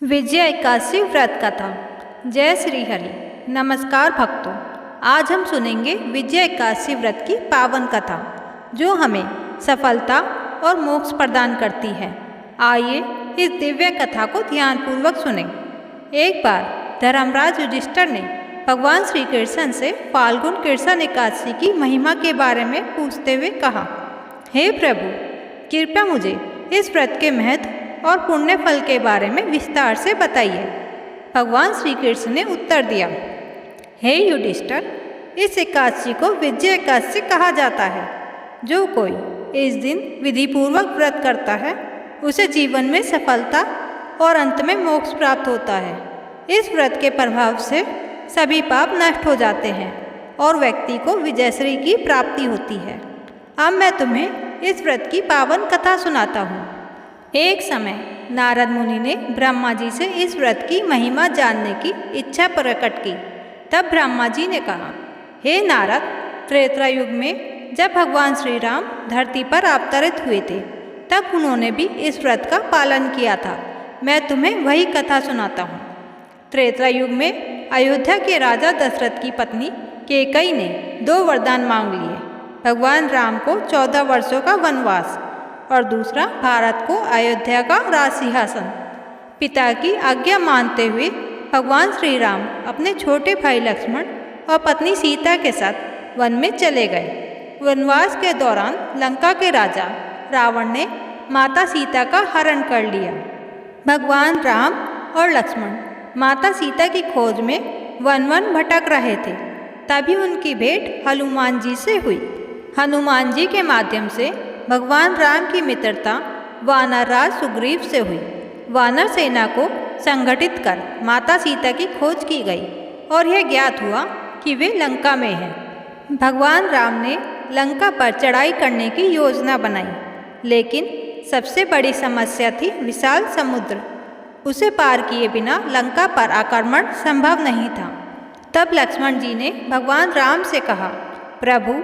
विजय एकादशी व्रत कथा। जय श्री हरि। नमस्कार भक्तों, आज हम सुनेंगे विजय एकादशी व्रत की पावन कथा जो हमें सफलता और मोक्ष प्रदान करती है। आइए इस दिव्य कथा को ध्यानपूर्वक सुनें। एक बार धर्मराज युधिष्ठिर ने भगवान श्री कृष्ण से फाल्गुन कृष्ण एकादशी की महिमा के बारे में पूछते हुए कहा, हे प्रभु, कृपया मुझे इस व्रत के महत्व और पुण्य फल के बारे में विस्तार से बताइए। भगवान श्री कृष्ण ने उत्तर दिया, हे युधिष्ठिर, इस एकादशी को विजय एकादशी कहा जाता है। जो कोई इस दिन विधिपूर्वक व्रत करता है उसे जीवन में सफलता और अंत में मोक्ष प्राप्त होता है। इस व्रत के प्रभाव से सभी पाप नष्ट हो जाते हैं और व्यक्ति को विजयश्री की प्राप्ति होती है। अब मैं तुम्हें इस व्रत की पावन कथा सुनाता हूँ। एक समय नारद मुनि ने ब्रह्मा जी से इस व्रत की महिमा जानने की इच्छा प्रकट की। तब ब्रह्मा जी ने कहा, हे नारद, त्रेता युग में जब भगवान श्री राम धरती पर अवतरित हुए थे तब उन्होंने भी इस व्रत का पालन किया था। मैं तुम्हें वही कथा सुनाता हूँ। त्रेता युग में अयोध्या के राजा दशरथ की पत्नी कैकेयी ने 2 वरदान मांग लिए। भगवान राम को 14 वर्षों का वनवास और दूसरा भारत को अयोध्या का राज सिंहासन। पिता की आज्ञा मानते हुए भगवान श्री राम अपने छोटे भाई लक्ष्मण और पत्नी सीता के साथ वन में चले गए। वनवास के दौरान लंका के राजा रावण ने माता सीता का हरण कर लिया। भगवान राम और लक्ष्मण माता सीता की खोज में वन वन भटक रहे थे। तभी उनकी भेंट हनुमान जी से हुई। हनुमान जी के माध्यम से भगवान राम की मित्रता वानर राज सुग्रीव से हुई। वानर सेना को संगठित कर माता सीता की खोज की गई और यह ज्ञात हुआ कि वे लंका में हैं। भगवान राम ने लंका पर चढ़ाई करने की योजना बनाई, लेकिन सबसे बड़ी समस्या थी विशाल समुद्र। उसे पार किए बिना लंका पर आक्रमण संभव नहीं था। तब लक्ष्मण जी ने भगवान राम से कहा, प्रभु,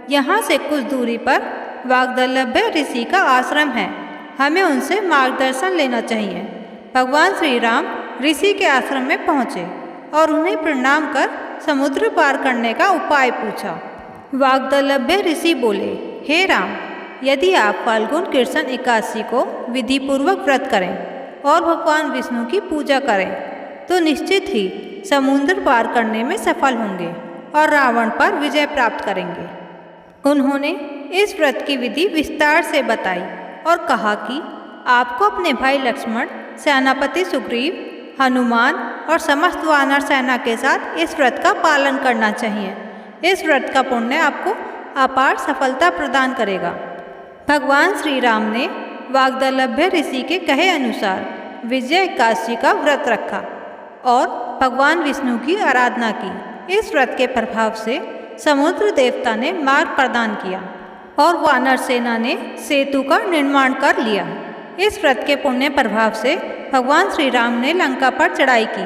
यहाँ से कुछ दूरी पर वाग्दलभ्य ऋषि का आश्रम है, हमें उनसे मार्गदर्शन लेना चाहिए। भगवान श्री राम ऋषि के आश्रम में पहुँचे और उन्हें प्रणाम कर समुद्र पार करने का उपाय पूछा। वाग्दलभ्य ऋषि बोले, हे राम, यदि आप फाल्गुन कृष्ण एकादशी को विधिपूर्वक व्रत करें और भगवान विष्णु की पूजा करें तो निश्चित ही समुद्र पार करने में सफल होंगे और रावण पर विजय प्राप्त करेंगे। उन्होंने इस व्रत की विधि विस्तार से बताई और कहा कि आपको अपने भाई लक्ष्मण, सेनापति सुग्रीव, हनुमान और समस्त वानर सेना के साथ इस व्रत का पालन करना चाहिए। इस व्रत का पुण्य आपको अपार सफलता प्रदान करेगा। भगवान श्री राम ने वाग्दलभ्य ऋषि के कहे अनुसार विजय एकादशी का व्रत रखा और भगवान विष्णु की आराधना की। इस व्रत के प्रभाव से समुद्र देवता ने मार्ग प्रदान किया और वानर सेना ने सेतु का निर्माण कर लिया। इस व्रत के पुण्य प्रभाव से भगवान श्री राम ने लंका पर चढ़ाई की,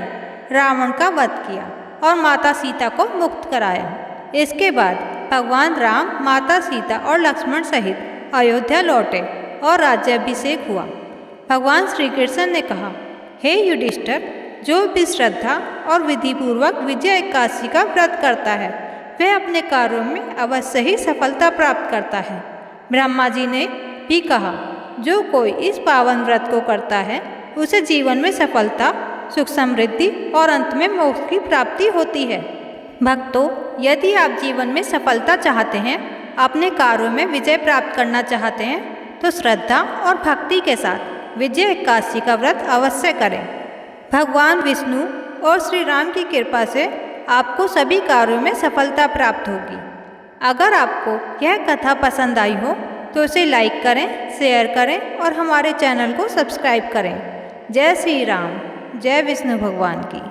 रावण का वध किया और माता सीता को मुक्त कराया। इसके बाद भगवान राम, माता सीता और लक्ष्मण सहित अयोध्या लौटे और राज्याभिषेक हुआ। भगवान श्री कृष्ण ने कहा, हे युधिष्ठिर, जो भी श्रद्धा और विधिपूर्वक विजय एकादशी का व्रत करता है वह अपने कार्यों में अवश्य ही सफलता प्राप्त करता है। ब्रह्मा जी ने भी कहा, जो कोई इस पावन व्रत को करता है उसे जीवन में सफलता, सुख समृद्धि और अंत में मोक्ष की प्राप्ति होती है। भक्तों, यदि आप जीवन में सफलता चाहते हैं, अपने कार्यों में विजय प्राप्त करना चाहते हैं तो श्रद्धा और भक्ति के साथ विजय एकादशी का व्रत अवश्य करें। भगवान विष्णु और श्री राम की कृपा से आपको सभी कार्यों में सफलता प्राप्त होगी। अगर आपको यह कथा पसंद आई हो तो इसे लाइक करें, शेयर करें और हमारे चैनल को सब्सक्राइब करें। जय श्री राम, जय विष्णु भगवान की।